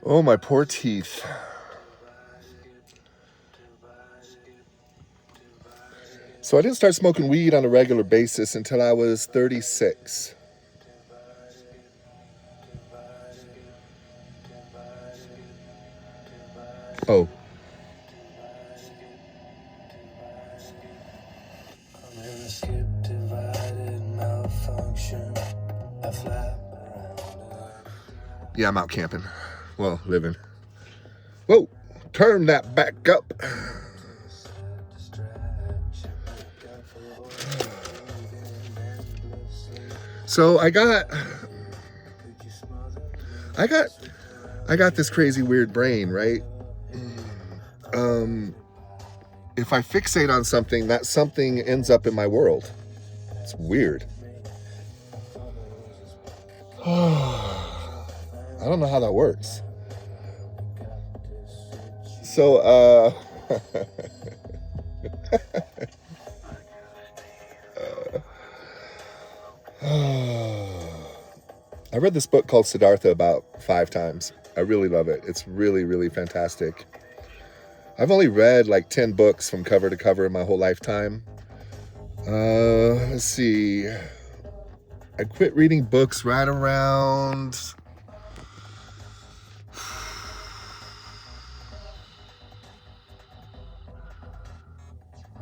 Oh, my poor teeth. So I didn't start smoking weed on a regular basis until I was 36. Oh, yeah, I'm out camping. Well, living. Whoa, turn that back up. So I got this crazy weird brain, right? Um, if I fixate on something, that something ends up in my world. It's weird. I don't know how that works. So, I read this book called Siddhartha about 5 times. I really love it. It's really, really fantastic. I've only read like 10 books from cover to cover in my whole lifetime. Let's see. I quit reading books right around...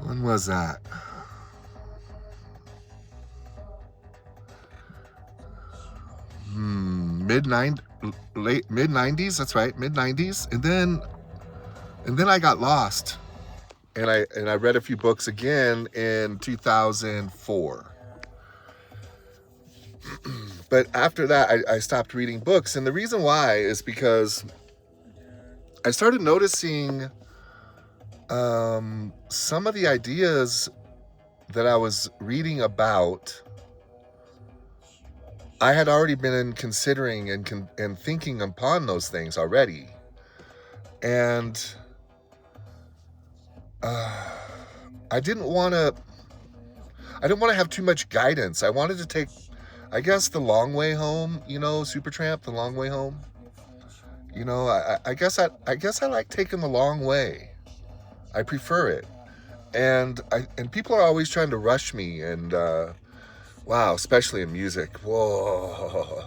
When was that? Mid 90s. That's right, mid 90s. And then I got lost, and I read a few books again in 2004. But after that, I stopped reading books, and the reason why is because I started noticing some of the ideas that I was reading about, I had already been considering and thinking upon those things already. And I didn't want to have too much guidance. I wanted to take, I guess, the long way home, Supertramp, the long way home. I guess I like taking the long way. I prefer it. And people are always trying to rush me, and wow, especially in music. Whoa.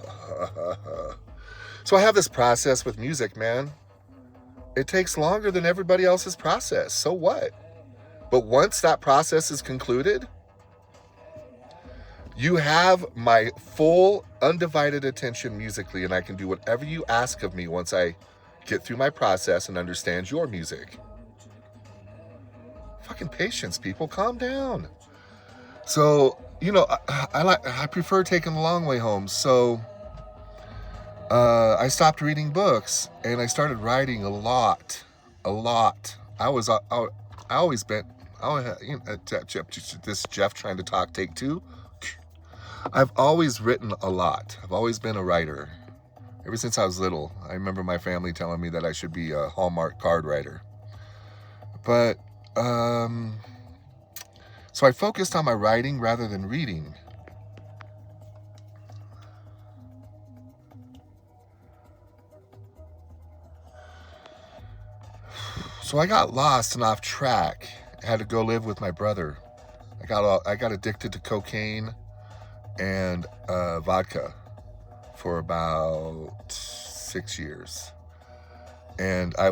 So I have this process with music, man. It takes longer than everybody else's process. So what? But once that process is concluded, you have my full, undivided attention musically, and I can do whatever you ask of me once I get through my process and understand your music. Fucking patience, people. Calm down. So, I prefer taking the long way home. So, I stopped reading books, and I started writing a lot. I always been, this Jeff trying to talk, take two. I've always written a lot. I've always been a writer. Ever since I was little, I remember my family telling me that I should be a Hallmark card writer. But, so I focused on my writing rather than reading. So I got lost and off track. I had to go live with my brother. I got addicted to cocaine and vodka for about 6 years. And I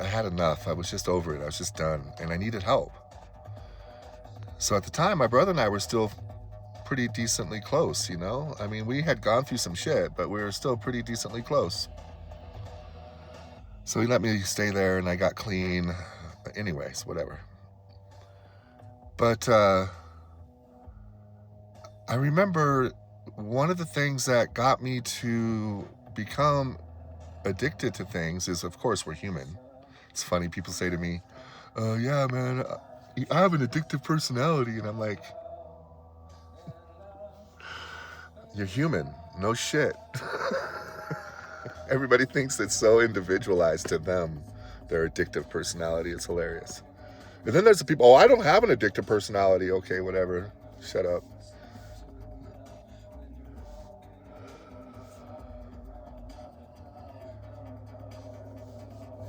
had enough. I was just over it. I was just done. And I needed help. So at the time, my brother and I were still pretty decently close, I mean, we had gone through some shit, but we were still pretty decently close. So he let me stay there, and I got clean. Anyways, whatever. But I remember one of the things that got me to become addicted to things is, of course, we're human. It's funny, people say to me, yeah, man, I have an addictive personality. And I'm like, you're human. No shit. Everybody thinks it's so individualized to them, their addictive personality. It's hilarious. And then there's the people, I don't have an addictive personality. Okay, whatever. Shut up.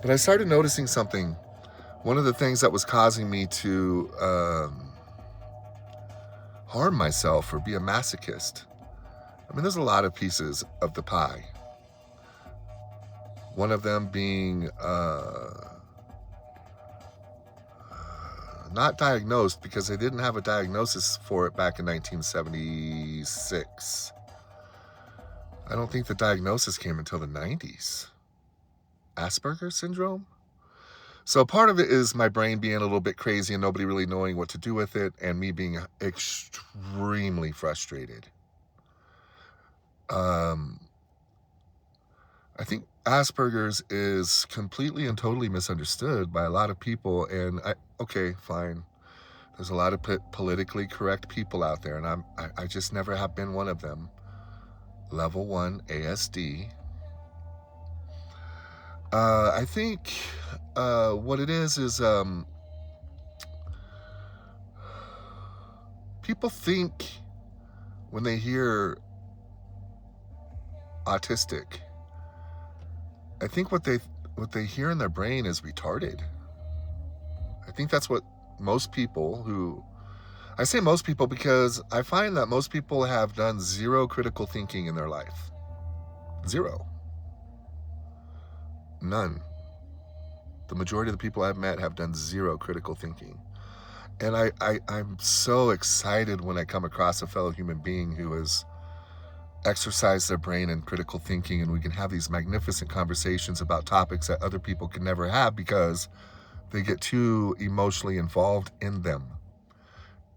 But I started noticing something. One of the things that was causing me to harm myself or be a masochist. I mean, there's a lot of pieces of the pie. One of them being not diagnosed, because they didn't have a diagnosis for it back in 1976. I don't think the diagnosis came until the 90s. Asperger's syndrome? So part of it is my brain being a little bit crazy and nobody really knowing what to do with it, and me being extremely frustrated. I think Asperger's is completely and totally misunderstood by a lot of people, and okay, fine. There's a lot of politically correct people out there, and I just never have been one of them. Level 1 ASD. I think what it is people think when they hear autistic, I think what they hear in their brain is retarded. I think that's what most people who, I say most people because I find that most people have done zero critical thinking in their life. Zero. None. The majority of the people I've met have done zero critical thinking. And I'm so excited when I come across a fellow human being who has exercised their brain in critical thinking, and we can have these magnificent conversations about topics that other people can never have because they get too emotionally involved in them.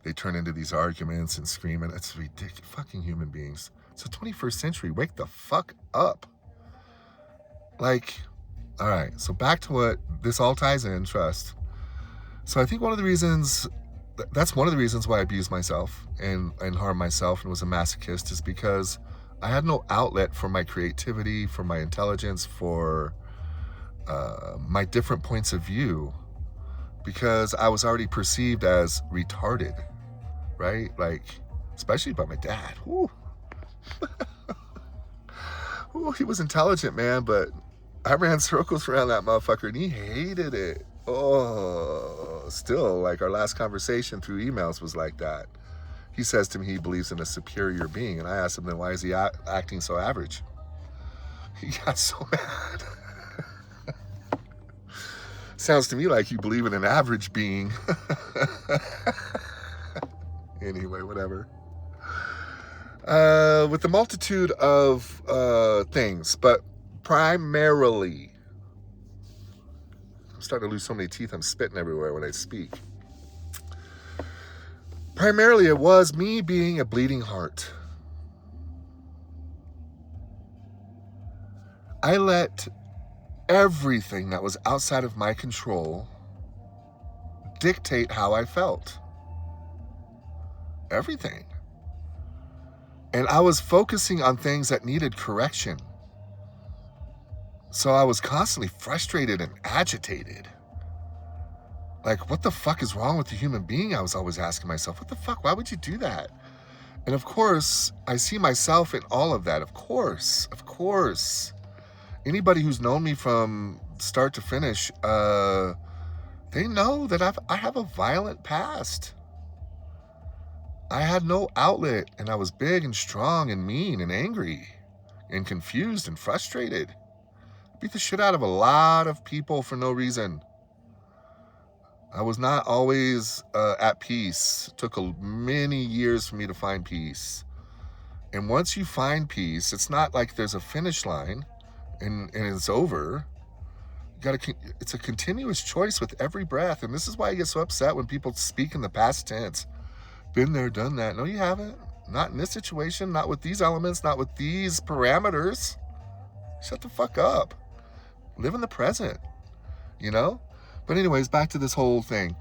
They turn into these arguments and scream, and it's ridiculous. Fucking human beings. It's the 21st century. Wake the fuck up. Like, all right, so back to what this all ties in, trust. So I think one of the reasons, that's one of the reasons why I abused myself and harmed myself and was a masochist, is because I had no outlet for my creativity, for my intelligence, for my different points of view, because I was already perceived as retarded, right? Like, especially by my dad. Ooh. Ooh, he was intelligent, man, but I ran circles around that motherfucker and he hated it. Oh, still, like our last conversation through emails was like that. He says to me he believes in a superior being, and I asked him, then why is he acting so average? He got so mad. Sounds to me like you believe in an average being. Anyway, whatever. With the multitude of things, but primarily, I'm starting to lose so many teeth, I'm spitting everywhere when I speak. Primarily, it was me being a bleeding heart. I let everything that was outside of my control dictate how I felt. Everything. And I was focusing on things that needed correction. So I was constantly frustrated and agitated. Like, what the fuck is wrong with the human being? I was always asking myself, what the fuck? Why would you do that? And of course, I see myself in all of that. Of course. Anybody who's known me from start to finish, they know that I have a violent past. I had no outlet, and I was big and strong and mean and angry and confused and frustrated. Beat the shit out of a lot of people for no reason. I was not always at peace. It took many years for me to find peace. And once you find peace, it's not like there's a finish line and it's over. It's a continuous choice with every breath. And this is why I get so upset when people speak in the past tense. Been there, done that. No, you haven't. Not in this situation, not with these elements, not with these parameters. Shut the fuck up. Live in the present, you know? But anyways, back to this whole thing.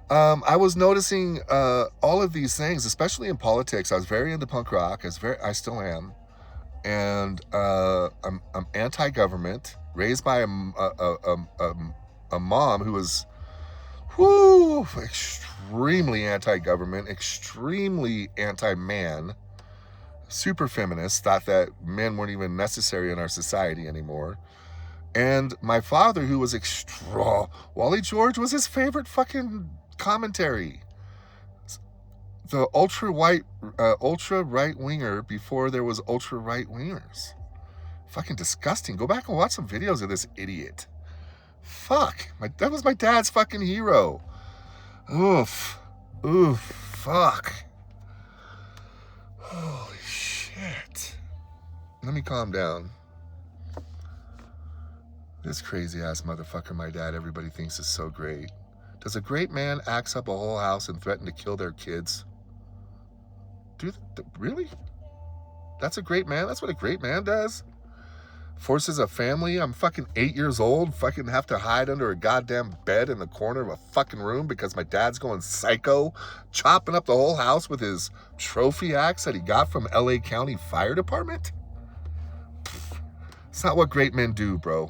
I was noticing all of these things, especially in politics. I was very into punk rock. I still am. And I'm anti-government, raised by a mom who was extremely anti-government, extremely anti-man, super feminist, thought that men weren't even necessary in our society anymore. And my father, who was extra, Wally George was his favorite fucking commentary. The ultra right winger before there was ultra right wingers. Fucking disgusting. Go back and watch some videos of this idiot. Fuck. That was my dad's fucking hero. Oof. Fuck. Holy shit. Let me calm down. This crazy ass motherfucker my dad everybody thinks is so great. Does a great man axe up a whole house and threaten to kill their kids? Really? That's a great man? That's what a great man does? Forces a family? I'm fucking 8 years old, fucking have to hide under a goddamn bed in the corner of a fucking room because my dad's going psycho, chopping up the whole house with his trophy axe that he got from LA County Fire Department? It's not what great men do, bro.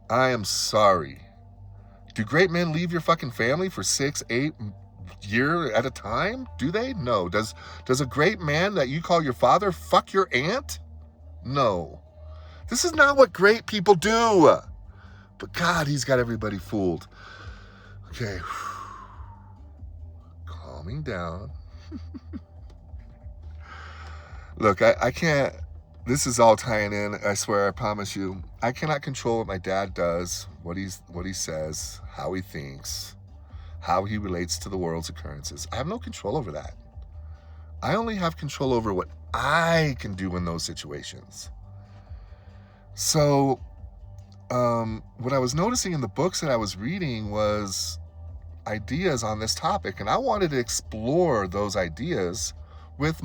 I am sorry. Do great men leave your fucking family for 6, 8 years at a time? Do they? No. Does a great man that you call your father fuck your aunt? No. This is not what great people do. But God, he's got everybody fooled. Okay. Calming down. Look, I can't. This is all tying in. I swear, I promise you. I cannot control what my dad does, what he says, how he thinks, how he relates to the world's occurrences. I have no control over that. I only have control over what I can do in those situations. So, what I was noticing in the books that I was reading was ideas on this topic, and I wanted to explore those ideas with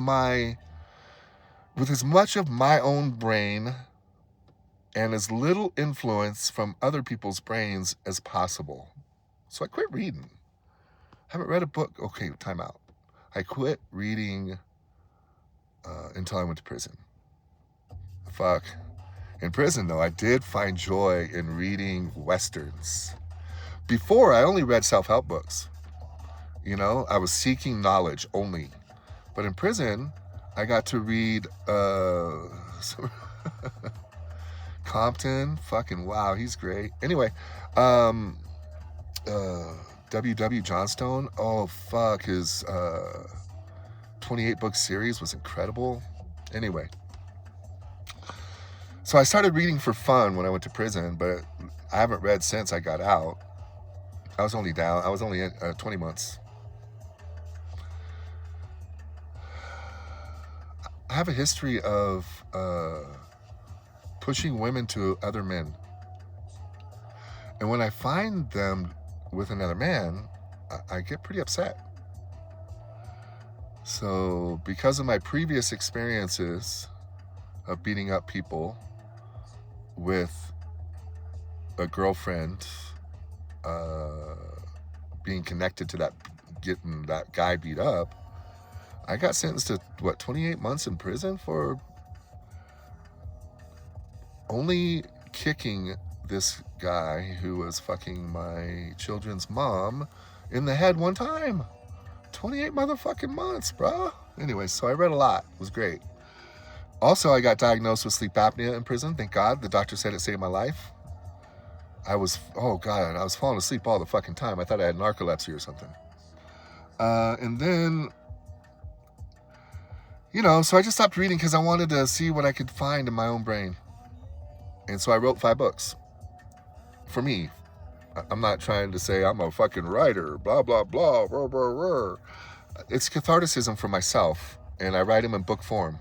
as much of my own brain and as little influence from other people's brains as possible. So I quit reading. I haven't read a book. Okay, time out. I quit reading until I went to prison. Fuck. In prison, though, I did find joy in reading Westerns. Before, I only read self-help books. You know, I was seeking knowledge only. But in prison, I got to read Compton. Fucking wow, he's great. Anyway, W.W. Johnstone. Oh, fuck, his 28-book series was incredible. Anyway. So I started reading for fun when I went to prison, but I haven't read since I got out. I was only 20 months. I have a history of pushing women to other men. And when I find them with another man, I get pretty upset. So because of my previous experiences of beating up people with a girlfriend, being connected to getting that guy beat up, I got sentenced to 28 months in prison for only kicking this guy who was fucking my children's mom in the head one time. 28 motherfucking months, bro. Anyway, so I read a lot. It was great. Also, I got diagnosed with sleep apnea in prison. Thank God. The doctor said it saved my life. I was falling asleep all the fucking time. I thought I had narcolepsy or something. And then, so I just stopped reading because I wanted to see what I could find in my own brain. And so I wrote 5 books. For me. I'm not trying to say I'm a fucking writer, blah, blah, blah, rah, rah, rah. It's catharticism for myself, and I write them in book form.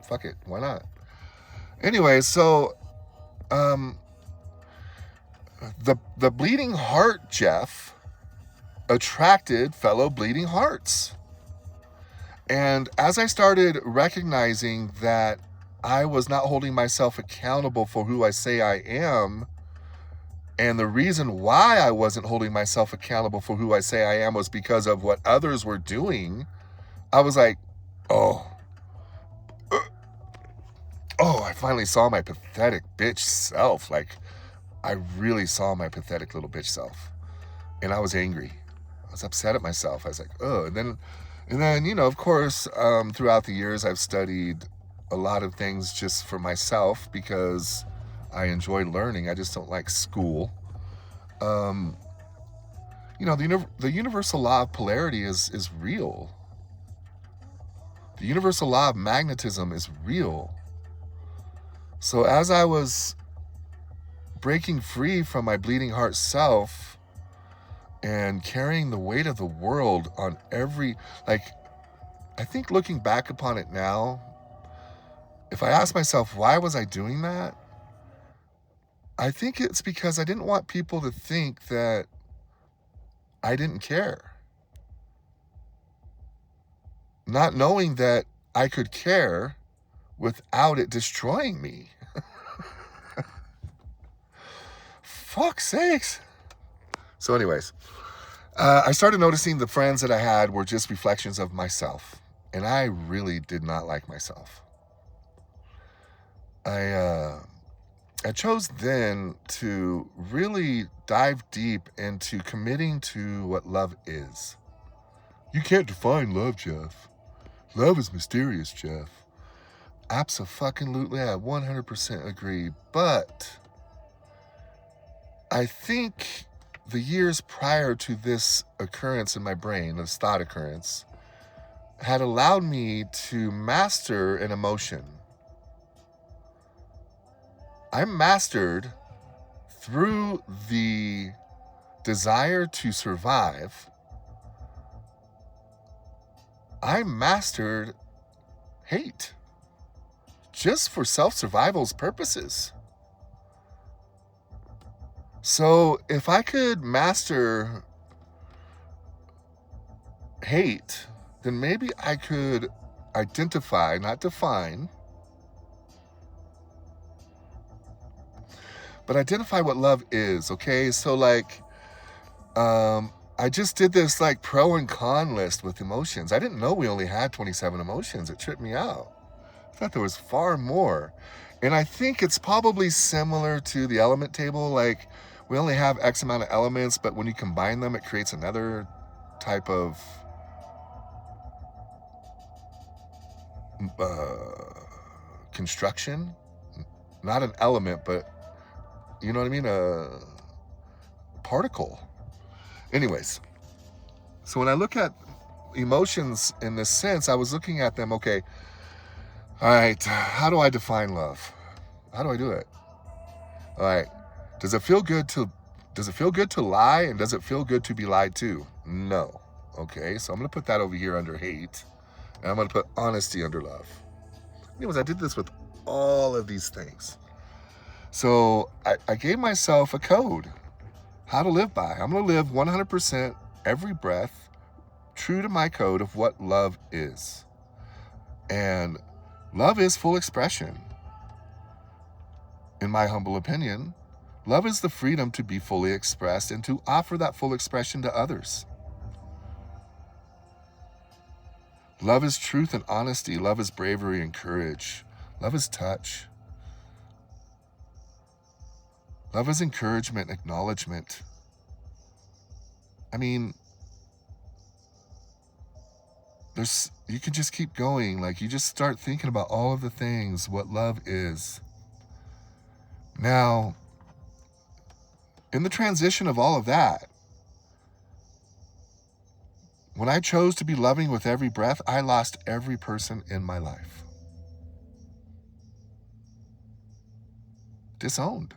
Fuck it, why not? Anyway, so the Bleeding Heart Jeff attracted fellow bleeding hearts. And as I started recognizing that I was not holding myself accountable for who I say I am, and the reason why I wasn't holding myself accountable for who I say I am was because of what others were doing, I was like, I finally saw my pathetic bitch self. Like, I really saw my pathetic little bitch self. And I was angry. I was upset at myself. I was like, And then, of course, throughout the years, I've studied a lot of things just for myself because I enjoy learning. I just don't like school. Um, the universal law of polarity is real. The universal law of magnetism is real. So as I was breaking free from my bleeding heart self and carrying the weight of the world on I think looking back upon it now, if I ask myself, why was I doing that? I think it's because I didn't want people to think that I didn't care. Not knowing that I could care without it destroying me. Fuck's sakes. So anyways, I started noticing the friends that I had were just reflections of myself. And I really did not like myself. I chose then to really dive deep into committing to what love is. You can't define love, Jeff. Love is mysterious, Jeff. Abso-fucking-lutely, I 100% agree. But I think the years prior to this occurrence in my brain, this thought occurrence, had allowed me to master an emotion. I mastered through the desire to survive. I mastered hate just for self-survival's purposes. So if I could master hate, then maybe I could identify, not define, but identify what love is, okay? So I just did this pro and con list with emotions. I didn't know we only had 27 emotions. It tripped me out. I thought there was far more. And I think it's probably similar to the element table. We only have X amount of elements, but when you combine them, it creates another type of construction. Not an element, but you know what I mean? A particle. Anyways, so when I look at emotions in this sense, I was looking at them, okay, all right, how do I define love? How do I do it? All right, does it feel good to lie, and does it feel good to be lied to? No. Okay, so I'm going to put that over here under hate, and I'm going to put honesty under love. Anyways, I did this with all of these things. So I gave myself a code, how to live by. I'm going to live 100% every breath true to my code of what love is. And love is full expression. In my humble opinion, love is the freedom to be fully expressed and to offer that full expression to others. Love is truth and honesty. Love is bravery and courage. Love is touch. Love is encouragement and acknowledgement. I mean, you can just keep going. You just start thinking about all of the things, what love is. Now, in the transition of all of that, when I chose to be loving with every breath, I lost every person in my life. Disowned.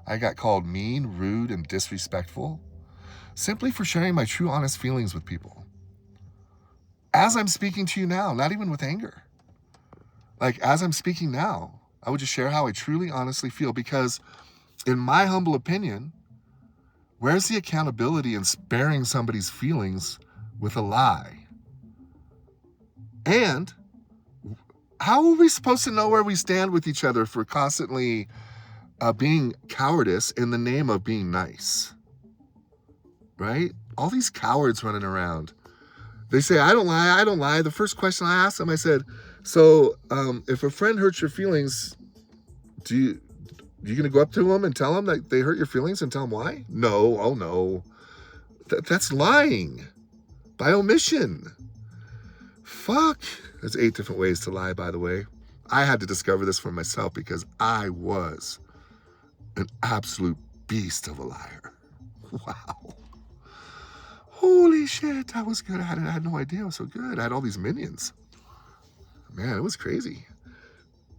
I got called mean, rude, and disrespectful simply for sharing my true, honest feelings with people. As I'm speaking to you now, not even with anger. As I'm speaking now, I would just share how I truly, honestly feel, because in my humble opinion, where's the accountability in sparing somebody's feelings with a lie? And how are we supposed to know where we stand with each other if we're constantly being cowardice in the name of being nice? Right? All these cowards running around. They say, I don't lie, I don't lie. The first question I asked them, I said, so if a friend hurts your feelings, you going to go up to them and tell them that they hurt your feelings and tell them why? No. Oh, no. That's lying by omission. Fuck. There's 8 different ways to lie, by the way. I had to discover this for myself because I was an absolute beast of a liar. Wow. Holy shit, that was good. I had no idea it was so good. I had all these minions. Man, it was crazy.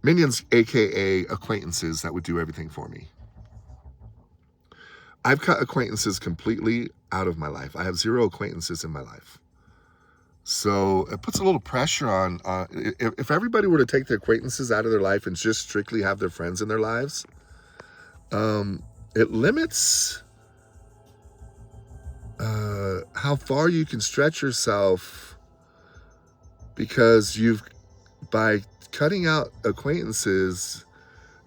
Minions, aka acquaintances that would do everything for me. I've cut acquaintances completely out of my life. I have 0 acquaintances in my life. So it puts a little pressure on, if everybody were to take their acquaintances out of their life and just strictly have their friends in their lives, it limits how far you can stretch yourself, because by cutting out acquaintances,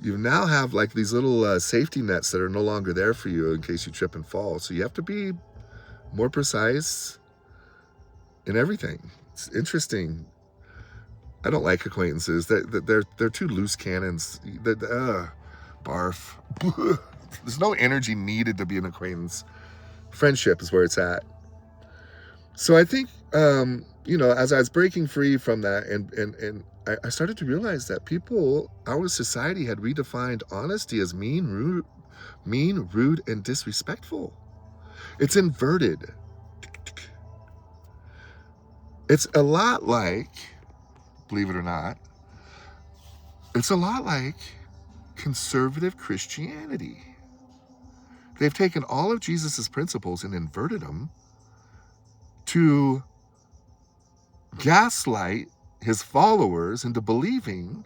you now have like these little safety nets that are no longer there for you in case you trip and fall. So you have to be more precise in everything. It's interesting. I don't like acquaintances. They're too loose cannons. Barf. There's no energy needed to be an acquaintance. Friendship is where it's at. So I think, as I was breaking free from that, and I started to realize that our society had redefined honesty as mean, rude, and disrespectful. It's inverted. It's a lot like, believe it or not, it's a lot like conservative Christianity. They've taken all of Jesus's principles and inverted them to gaslight his followers into believing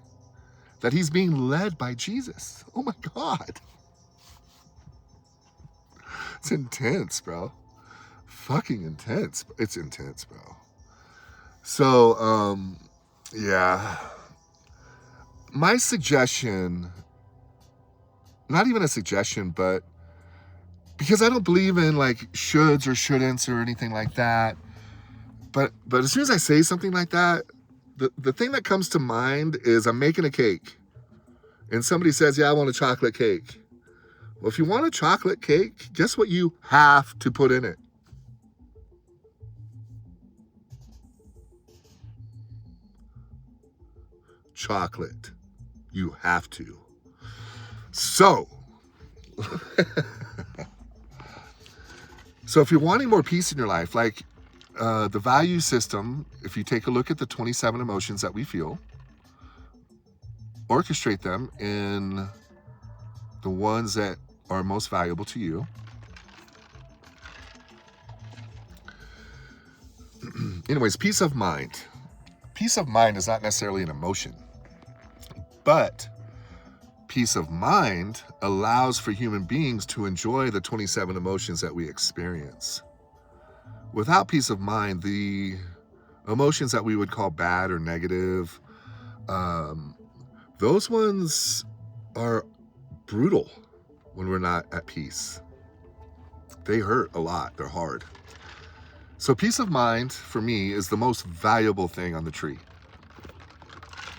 that he's being led by Jesus. Oh my God. It's intense, bro. Fucking intense. It's intense, bro. So, yeah. My suggestion, not even a suggestion, but because I don't believe in like shoulds or shouldn'ts or anything like that. But as soon as I say something like that, the thing that comes to mind is I'm making a cake. And somebody says, yeah, I want a chocolate cake. Well, if you want a chocolate cake, guess what you have to put in it? Chocolate. You have to. So, if you're wanting more peace in your life, like the value system, if you take a look at the 27 emotions that we feel, orchestrate them in the ones that are most valuable to you. Anyways, peace of mind. Peace of mind is not necessarily an emotion, but peace of mind allows for human beings to enjoy the 27 emotions that we experience. Without peace of mind, the emotions that we would call bad or negative, those ones are brutal when we're not at peace. They hurt a lot. They're hard. So peace of mind, for me, is the most valuable thing on the tree.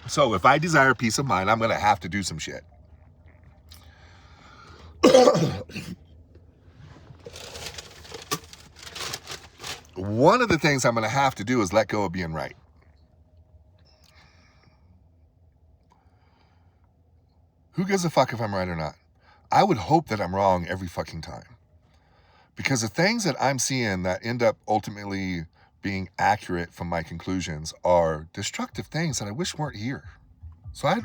So if I desire peace of mind, I'm going to have to do some shit. One of the things I'm going to have to do is let go of being right. Who gives a fuck if I'm right or not? I would hope that I'm wrong every fucking time. Because the things that I'm seeing that end up ultimately being accurate from my conclusions are destructive things that I wish weren't here. So I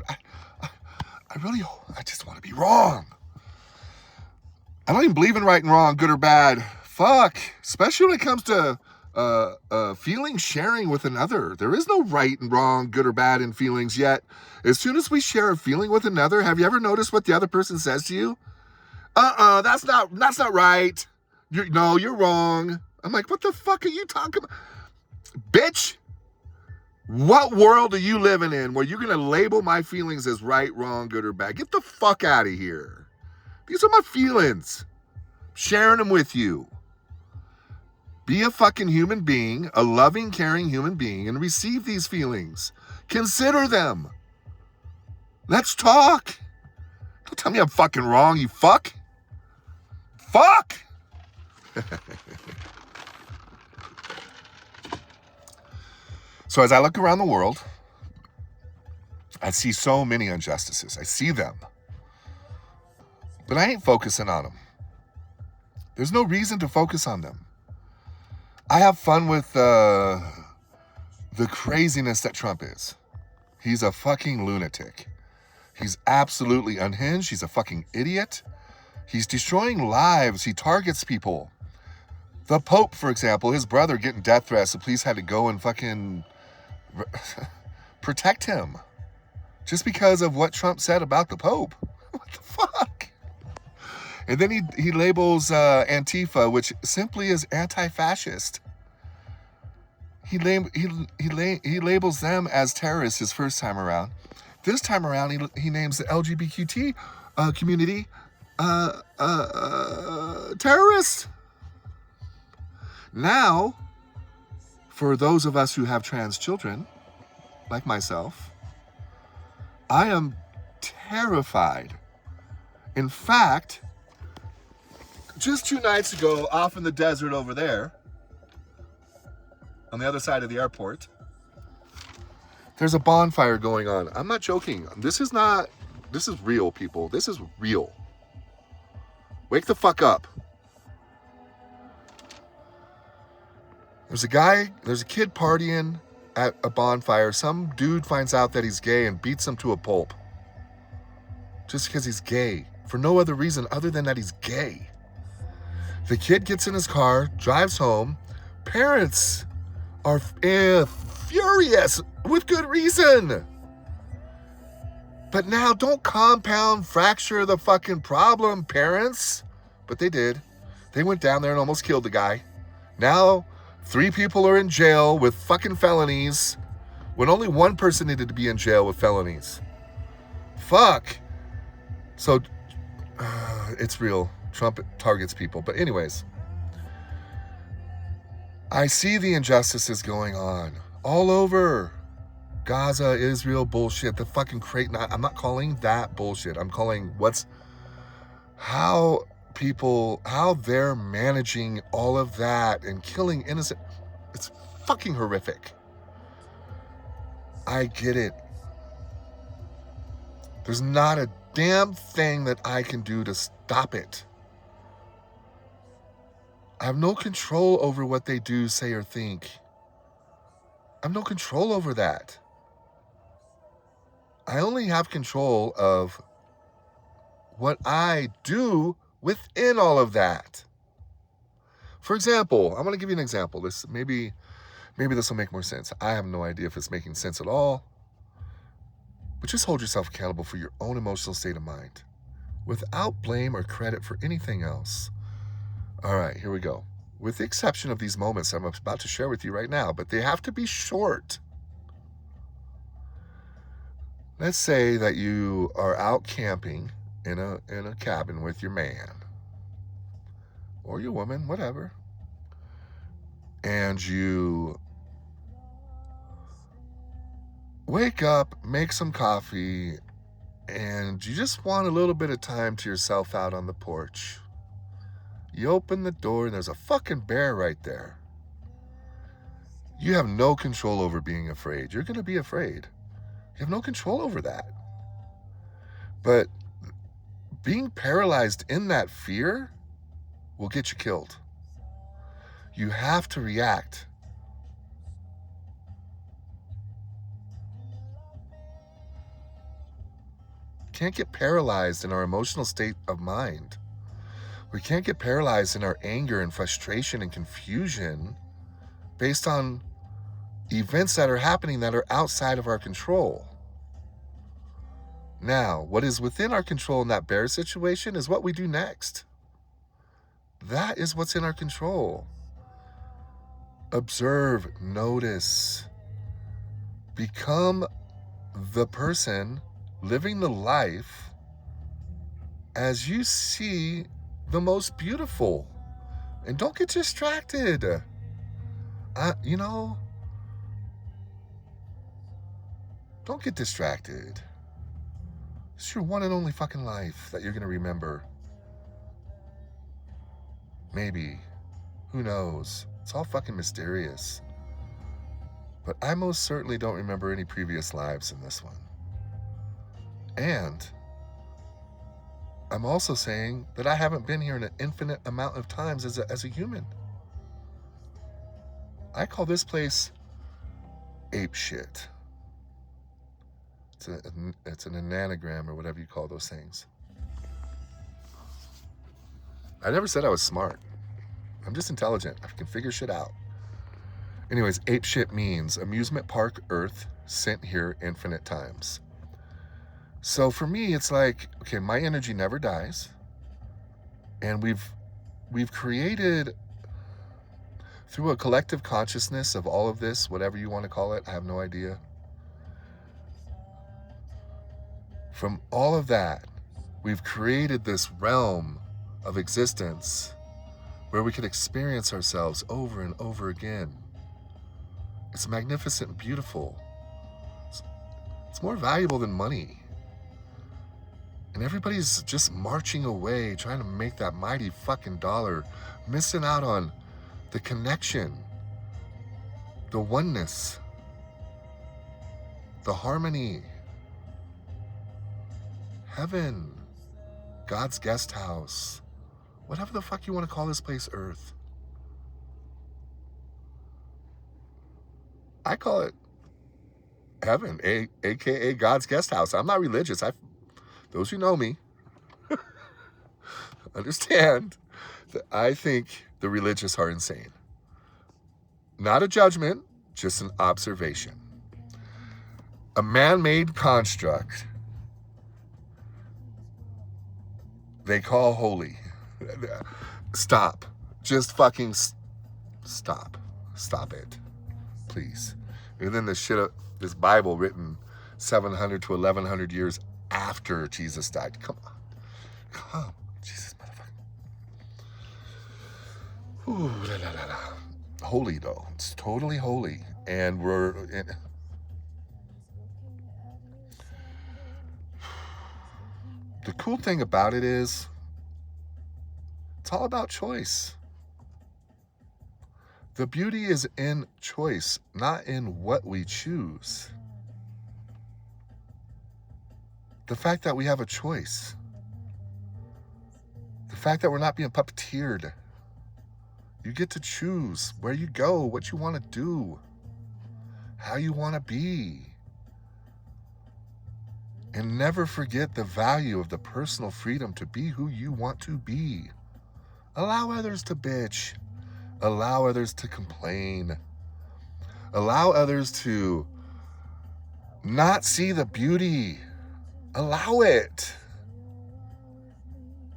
just want to be wrong. I don't even believe in right and wrong, good or bad. Fuck. Especially when it comes to feeling sharing with another. There is no right and wrong, good or bad in feelings yet. As soon as we share a feeling with another, have you ever noticed what the other person says to you? That's not right. You're wrong. I'm like, what the fuck are you talking about? Bitch, what world are you living in where you're going to label my feelings as right, wrong, good, or bad? Get the fuck out of here. These are my feelings. Sharing them with you. Be a fucking human being, a loving, caring human being, and receive these feelings. Consider them. Let's talk. Don't tell me I'm fucking wrong, you fuck. Fuck! So as I look around the world, I see so many injustices. I see them. But I ain't focusing on them. There's no reason to focus on them. I have fun with the craziness that Trump is. He's a fucking lunatic. He's absolutely unhinged. He's a fucking idiot. He's destroying lives. He targets people. The Pope, for example, his brother getting death threats. The police had to go and fucking protect him. Just because of what Trump said about the Pope. What the fuck? And then he labels Antifa, which simply is anti-fascist. He labels them as terrorists his first time around. This time around, he names the LGBTQ community terrorists. Now, for those of us who have trans children, like myself, I am terrified. In fact, just 2 nights ago, off in the desert over there, on the other side of the airport, there's a bonfire going on. I'm not joking. This is real, people. This is real. Wake the fuck up. There's a kid partying at a bonfire. Some dude finds out that he's gay and beats him to a pulp. Just because he's gay. For no other reason other than that he's gay. The kid gets in his car, drives home. Parents are furious with good reason. But now don't compound fracture the fucking problem, parents. But they did. They went down there and almost killed the guy. Now 3 people are in jail with fucking felonies when only 1 person needed to be in jail with felonies. Fuck. So it's real. Trump targets people. But anyways, I see the injustices going on all over. Gaza, Israel, bullshit. The fucking I'm not calling that bullshit. I'm calling how they're managing all of that and killing innocent. It's fucking horrific. I get it. There's not a damn thing that I can do to stop it. I have no control over what they do, say, or think. I have no control over that. I only have control of what I do within all of that. For example, I'm going to give you an example. Maybe this will make more sense. I have no idea if it's making sense at all. But just hold yourself accountable for your own emotional state of mind, without blame or credit for anything else. All right, here we go. With the exception of these moments I'm about to share with you right now, but they have to be short. Let's say that you are out camping in a cabin with your man or your woman, whatever, and you wake up, make some coffee, and you just want a little bit of time to yourself out on the porch. You open the door and there's a fucking bear right there. You have no control over being afraid. You're going to be afraid. You have no control over that. But being paralyzed in that fear will get you killed. You have to react. Can't get paralyzed in our emotional state of mind. We can't get paralyzed in our anger and frustration and confusion based on events that are happening that are outside of our control. Now, what is within our control in that bear situation is what we do next. That is what's in our control. Observe, notice, become the person living the life as you see the most beautiful. And don't get distracted. Don't get distracted. It's your one and only fucking life that you're going to remember. Maybe. Who knows? It's all fucking mysterious. But I most certainly don't remember any previous lives in this one. And I'm also saying that I haven't been here in an infinite amount of times as a human. I call this place ape shit. It's an anagram or whatever you call those things. I never said I was smart. I'm just intelligent. I can figure shit out. Anyways, ape shit means amusement park Earth sent here infinite times. So for me, it's like, okay, my energy never dies. And we've created, through a collective consciousness of all of this, whatever you want to call it, I have no idea. From all of that, we've created this realm of existence where we can experience ourselves over and over again. It's magnificent and beautiful. It's more valuable than money. And everybody's just marching away, trying to make that mighty fucking dollar, missing out on the connection, the oneness, the harmony, heaven, God's guest house, whatever the fuck you want to call this place, Earth. I call it heaven, aka God's guest house. I'm not religious. Those who know me understand that I think the religious are insane. Not a judgment, just an observation. A man-made construct they call holy. Stop. Just fucking stop. Stop it. Please. And then this Bible written 700 to 1100 years after Jesus died. Come on. Come. Jesus, motherfucker. Ooh, la, la, la, la. Holy, though. It's totally holy. And the cool thing about it is, it's all about choice. The beauty is in choice, not in what we choose. The fact that we have a choice. The fact that we're not being puppeteered. You get to choose where you go, what you want to do, how you want to be. And never forget the value of the personal freedom to be who you want to be. Allow others to bitch. Allow others to complain. Allow others to not see the beauty. Allow it.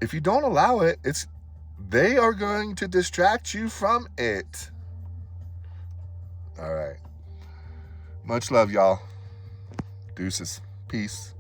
If you don't allow it, they are going to distract you from it. All right. Much love, y'all. Deuces. Peace.